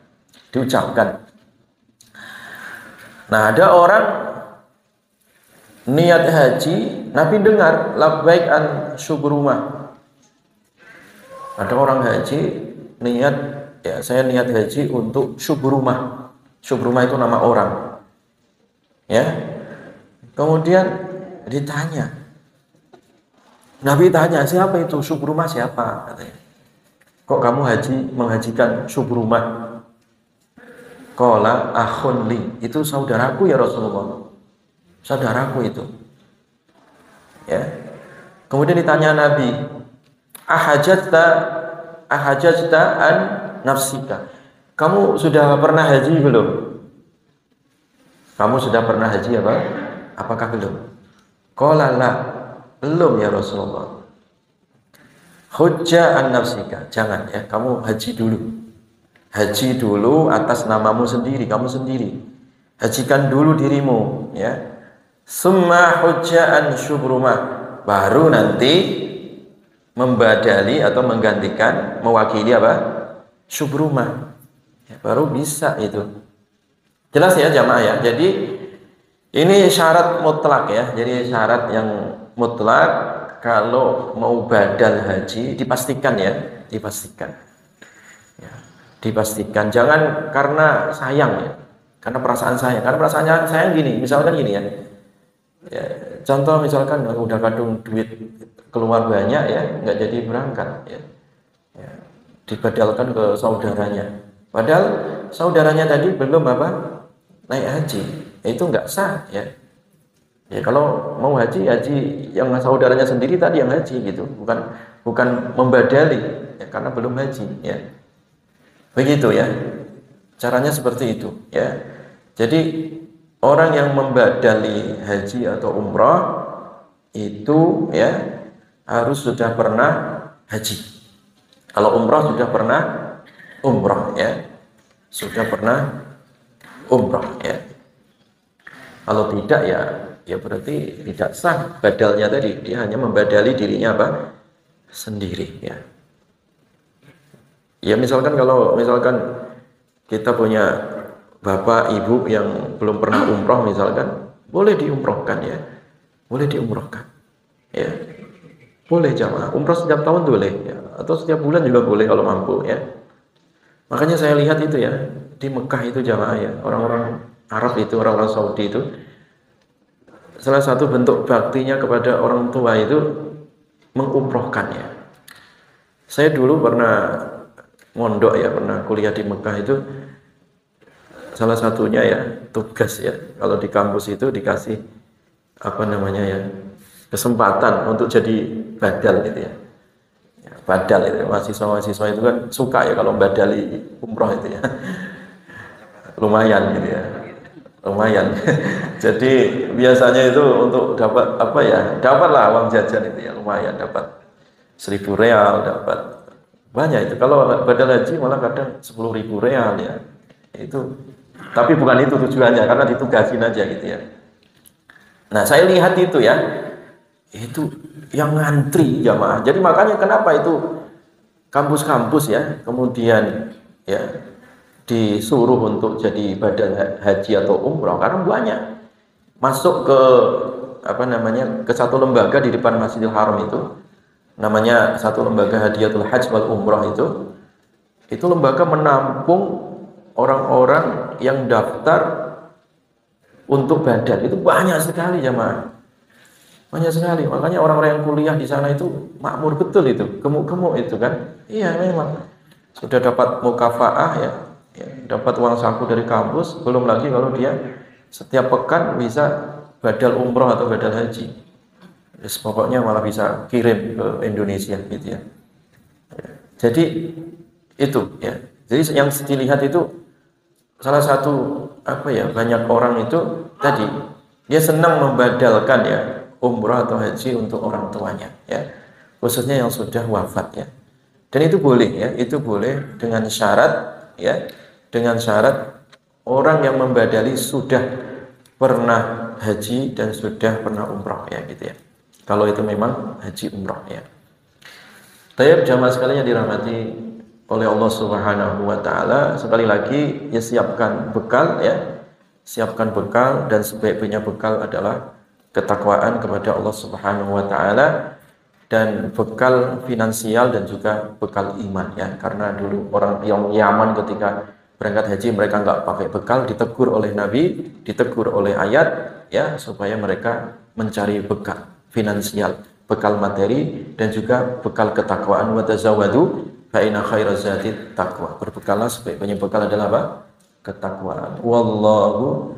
diucapkan. Nah, ada orang niat haji, Nabi dengar labbaik an syubrumah. Ada orang haji niat, ya saya niat haji untuk syubrumah. Syubrumah itu nama orang. Ya. Kemudian ditanya. Nabi tanya, siapa itu syubrumah siapa? Katanya. Kok kamu menghajikan syubrumah? Qala akhun li, itu saudaraku ya Rasulullah. Saudaraku itu. Ya. Kemudian ditanya Nabi, ahajajta an nafsika. Kamu sudah pernah haji belum? Kamu sudah pernah haji apa? Apakah belum? Qala la, belum ya Rasulullah. Hujja an nafsika, jangan ya, kamu haji dulu. Haji dulu atas namamu sendiri, kamu sendiri. Hajikan dulu dirimu, ya. Summa hujja an syubrumah, baru nanti membadali atau menggantikan, mewakili apa? Syubrumah. Ya, baru bisa itu. Jelas ya jamaah ya. Jadi ini syarat mutlak ya. Jadi syarat yang mutlak kalau mau badal haji dipastikan ya, dipastikan. Ya, dipastikan. Jangan karena sayang ya. Karena perasaan sayang. Karena perasaan sayang gini, misalkan gini ya. Ya, contoh misalkan udah kadung duit keluar banyak ya, nggak jadi berangkat ya. Ya, dibadalkan ke saudaranya. Padahal saudaranya tadi belum apa? Naik haji. Itu nggak sah ya. Ya kalau mau haji yang saudaranya sendiri tadi yang haji gitu, bukan membadali ya, karena belum haji ya. Begitu ya. Caranya seperti itu ya. Jadi orang yang membadali haji atau umrah itu ya harus sudah pernah haji. Kalau umrah sudah pernah umrah ya. Sudah pernah umrah ya. Kalau tidak ya berarti tidak sah badalnya tadi. Dia hanya membadali dirinya apa? Sendiri ya. Ya misalkan kalau kita punya bapak ibu yang belum pernah umroh misalkan, boleh diumrohkan ya. Boleh diumrohkan. Ya. Boleh jamaah. Umroh setiap tahun boleh ya. Atau setiap bulan juga boleh kalau mampu ya. Makanya saya lihat itu ya, di Mekah itu jamaah ya, orang-orang Arab itu, orang-orang Saudi itu, salah satu bentuk baktinya kepada orang tua itu mengumrohkannya. Saya dulu pernah mondok ya, pernah kuliah di Mekah itu, salah satunya ya tugas ya, kalau di kampus itu dikasih apa namanya ya, kesempatan untuk jadi badal gitu ya. Badal itu, mahasiswa itu kan suka ya kalau badali umroh itu ya. Lumayan gitu ya. Lumayan. Jadi biasanya itu untuk dapat apa ya? Dapatlah uang jajan itu ya, lumayan dapat 1.000 real, dapat banyak itu. Kalau badal haji malah kadang 10.000 real ya. Itu tapi bukan itu tujuannya, karena ditugasin aja gitu ya. Nah, saya lihat itu ya. Itu yang ngantri jamaah. Jadi makanya kenapa itu kampus-kampus ya kemudian ya disuruh untuk jadi badal haji atau umroh, karena banyak masuk ke apa namanya, ke satu lembaga di depan Masjidil Haram itu, namanya satu lembaga Hadiyatul Hajj wal Umroh itu lembaga menampung orang-orang yang daftar untuk badal. Itu banyak sekali jamaah. Banyak sekali, makanya orang-orang yang kuliah di sana itu makmur betul itu, gemuk-gemuk itu kan. Iya memang sudah dapat mukafaah ya, dapat uang saku dari kampus, belum lagi kalau dia setiap pekan bisa badal umroh atau badal haji. Terus pokoknya malah bisa kirim ke Indonesia gitu ya. Jadi itu ya. Jadi yang dilihat itu salah satu apa ya, banyak orang itu tadi dia senang membadalkan ya umroh atau haji untuk orang tuanya ya, khususnya yang sudah wafat ya. Dan itu boleh ya, itu boleh dengan syarat ya, dengan syarat orang yang membadali sudah pernah haji dan sudah pernah umroh ya gitu ya. Kalau itu memang haji umrah ya. Tayyib jamaah sekalian yang dirahmati oleh Allah Subhanahu wa taala, sekali lagi ya siapkan bekal ya. Siapkan bekal, dan sebaik-baiknya bekal adalah ketakwaan kepada Allah Subhanahu wa taala, dan bekal finansial dan juga bekal iman ya. Karena dulu orang yang Yaman ketika berangkat haji mereka nggak pakai bekal, ditegur oleh Nabi, ditegur oleh ayat ya, supaya mereka mencari bekal finansial, bekal materi, dan juga bekal ketakwaan. Wa tazawwadu fa inna khairaz zadi taqwa. Berbekallah, sebaik-baiknya bekal adalah apa? Ketakwaan. Wallahu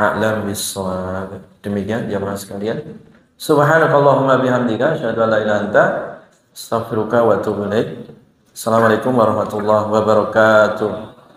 a'lam bissawab. Demikian jamaah sekalian. Subhanakallahumma bihamdika asyhadu an la ilaha illa anta astaghfiruka wa atubu ilaik. Assalamualaikum warahmatullahi wabarakatuh.